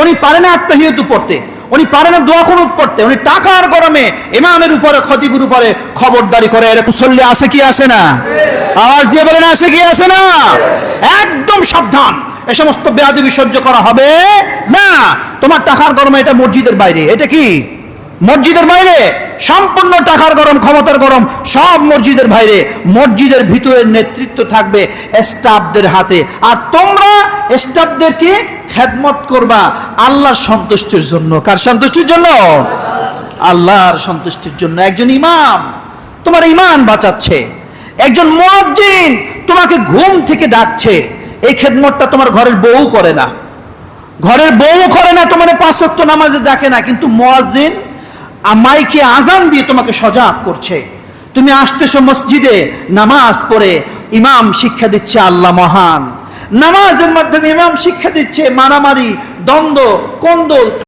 উনি পারে না আত্তাহিয়াতু পড়তে, উনি পারে না দোয়া কুনুত পড়তে, উনি টাকার গরমে ইমামের উপরে খতিবের উপরে খবরদারি করে। এরকম মুসল্লি আছে কি আছে না? আওয়াজ দিয়ে বলেন আছে কি আছে না? একদম সাবধান, এ সমস্ত বেয়াদবি সহ্য করা হবে না। তোমার টাকার গরমে, এটা মসজিদের বাইরে। এটা কি মসজিদের বাইরে? সম্পূর্ণ টাকার গরম, ক্ষমতার গরম সব মসজিদের বাইরে। মসজিদের ভিতরে নেতৃত্ব থাকবে স্টাফদের হাতে, আর তোমরা স্টাফদেরকে খেদমত করবা আল্লাহর সন্তুষ্টির জন্য। কার সন্তুষ্টির জন্য? আল্লাহর সন্তুষ্টির জন্য। একজন ইমাম তোমার ঈমান বাঁচাচ্ছে, একজন মুয়াজ্জিন তোমাকে ঘুম থেকে ডাকছে। এই খেদমতটা তোমার ঘরের বউ করে না, ঘরের বউ করে না, তোমার 5 ওয়াক্ত নামাজে ডাকে না, কিন্তু মুয়াজ্জিন মাইকে আজান দিয়ে তোমাকে সজাগ করছে। তুমি আসতেছো মসজিদে, নামাজ পড়ে ইমাম শিক্ষা দিচ্ছে আল্লাহ মহান। নামাজের মাধ্যমে ইমাম শিক্ষা দিচ্ছে মারামারি, দ্বন্দ্ব, কোন্দল